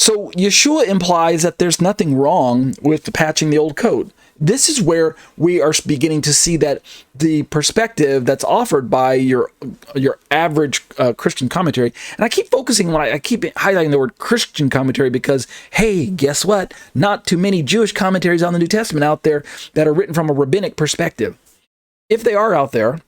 So Yeshua implies that there's nothing wrong with patching the old coat. This is where we are beginning to see that the perspective that's offered by your average Christian commentary, and I keep focusing when I keep highlighting the word Christian commentary because, hey, guess what? Not too many Jewish commentaries on the New Testament out there that are written from a rabbinic perspective. If they are out there,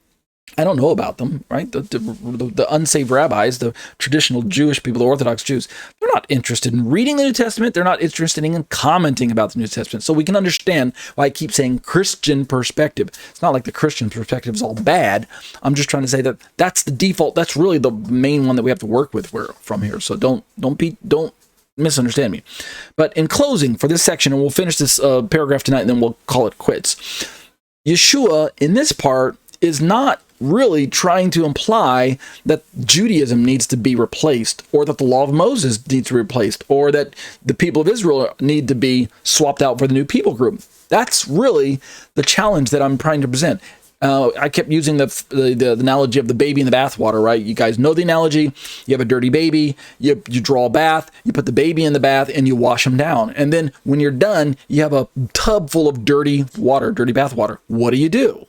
I don't know about them, right? The unsaved rabbis, the traditional Jewish people, the Orthodox Jews, they're not interested in reading the New Testament. They're not interested in commenting about the New Testament. So we can understand why I keep saying Christian perspective. It's not like the Christian perspective is all bad. I'm just trying to say that that's the default. That's really the main one that we have to work with from here. So don't misunderstand me. But in closing for this section, and we'll finish this paragraph tonight, and then we'll call it quits. Yeshua, in this part, is not really trying to imply that Judaism needs to be replaced, or that the law of Moses needs to be replaced, or that the people of Israel need to be swapped out for the new people group. That's really the challenge that I'm trying to present. I kept using the analogy of the baby in the bathwater, right? You guys know the analogy. You have a dirty baby, you draw a bath, you put the baby in the bath, and you wash him down. And then when you're done, you have a tub full of dirty water, dirty bath water. What do?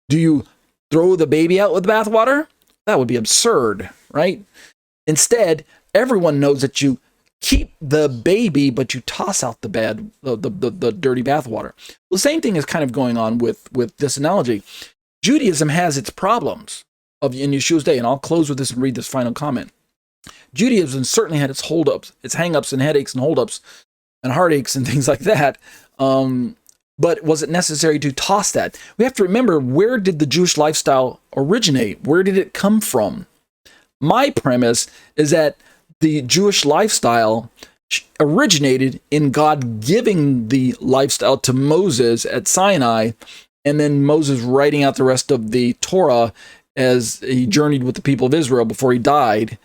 Do you throw the baby out with the bathwater? That would be absurd, right? Instead, everyone knows that you keep the baby, but you toss out the dirty bathwater. The same thing is kind of going on with this analogy. Judaism has its problems in Yeshua's day, and I'll close with this and read this final comment. Judaism certainly had its holdups, its hangups and headaches and holdups and heartaches and things like that. But was it necessary to toss that? We have to remember, where did the Jewish lifestyle originate? Where did it come from? My premise is that the Jewish lifestyle originated in God giving the lifestyle to Moses at Sinai, and then Moses writing out the rest of the Torah as he journeyed with the people of Israel before he died.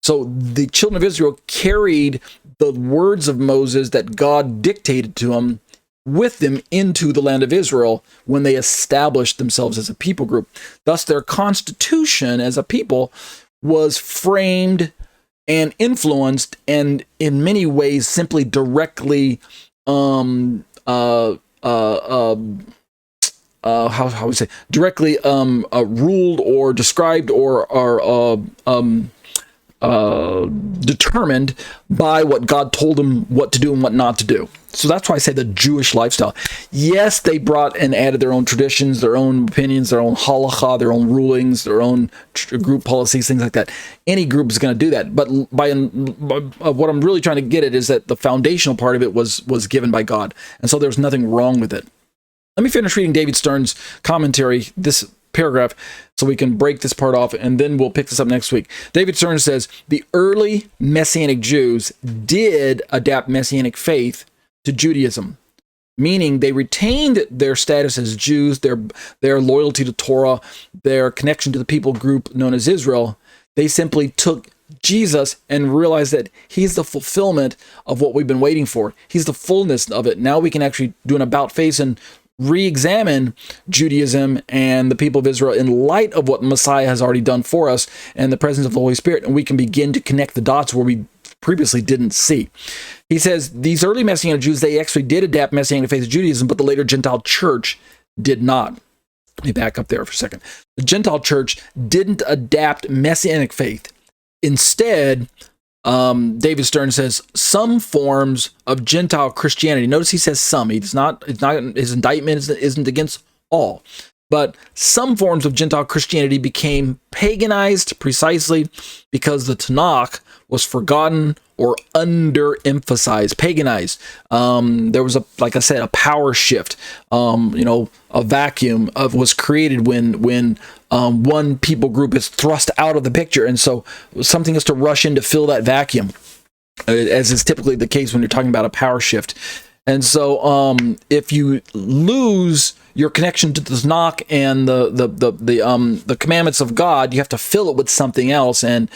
So the children of Israel carried the words of Moses that God dictated to them with them into the land of Israel when they established themselves as a people group. Thus, their constitution as a people was framed and influenced, and in many ways simply directly directly ruled or described or determined by what God told them what to do and what not to do. So that's why I say the Jewish lifestyle. Yes, they brought and added their own traditions, their own opinions, their own halakha, their own rulings, their own group policies, things like that. Any group is going to do that. But by what I'm really trying to get at is that the foundational part of it was given by God. And so there's nothing wrong with it. Let me finish reading David Stern's commentary, this paragraph, so we can break this part off, and then we'll pick this up next week. David Stern says, the early Messianic Jews did adapt Messianic faith to Judaism, meaning they retained their status as Jews, their loyalty to Torah, their connection to the people group known as Israel. They simply took Jesus and realized that he's the fulfillment of what we've been waiting for. He's the fullness of it. Now we can actually do an about face and re-examine Judaism and the people of Israel in light of what Messiah has already done for us and the presence of the Holy Spirit, and we can begin to connect the dots where we previously didn't see. He says these early Messianic Jews, they actually did adapt Messianic faith to Judaism, but the later Gentile Church did not. Let me back up there for a second. The Gentile Church didn't adapt Messianic faith. Instead, David Stern says some forms of Gentile Christianity. Notice he says some. It's not his indictment isn't against all. But some forms of Gentile Christianity became paganized precisely because the Tanakh was forgotten or underemphasized, paganized. There was like I said, a power shift. A vacuum was created when one people group is thrust out of the picture, and so something has to rush in to fill that vacuum, as is typically the case when you're talking about a power shift. And so, if you lose your connection to the Tanakh and the commandments of God, you have to fill it with something else. And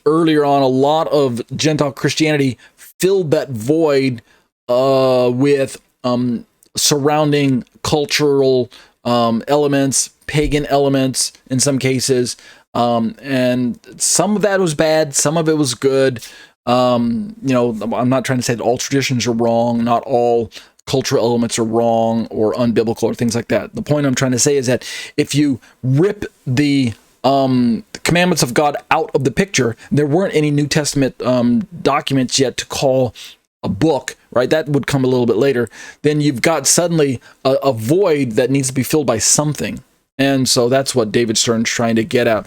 earlier on, a lot of Gentile Christianity filled that void with surrounding cultural elements, pagan elements in some cases, and some of that was bad, some of it was good. I'm not trying to say that all traditions are wrong, not all cultural elements are wrong or unbiblical or things like that. The point I'm trying to say is that if you rip the commandments of God out of the picture, there weren't any New Testament documents yet to call a book, right? That would come a little bit later. Then you've got suddenly a void that needs to be filled by something. And so that's what David Stern's trying to get at.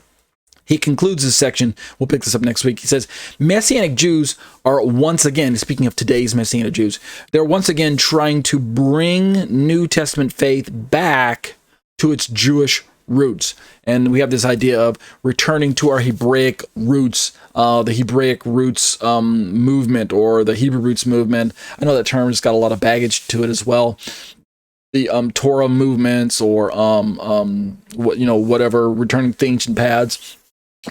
He concludes this section. We'll pick this up next week. He says, Messianic Jews are once again, speaking of today's Messianic Jews, they're once again trying to bring New Testament faith back to its Jewish roots. And we have this idea of returning to our Hebraic roots, the Hebraic roots movement, or the Hebrew roots movement. I know that term has got a lot of baggage to it as well. The Torah movements, or whatever, returning to ancient paths.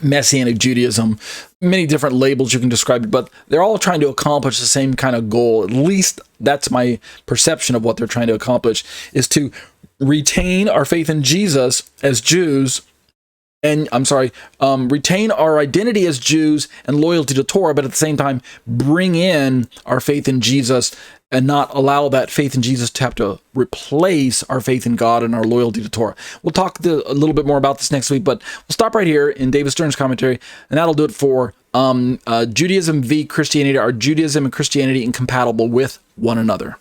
Messianic Judaism, many different labels you can describe it, but they're all trying to accomplish the same kind of goal. At least that's my perception of what they're trying to accomplish, is to retain our faith in Jesus as Jews, and retain our identity as Jews and loyalty to Torah, but at the same time bring in our faith in Jesus and not allow that faith in Jesus to have to replace our faith in God and our loyalty to Torah. We'll talk a little bit more about this next week, but we'll stop right here in David Stern's commentary, and that'll do it for Judaism v. Christianity. Are Judaism and Christianity incompatible with one another?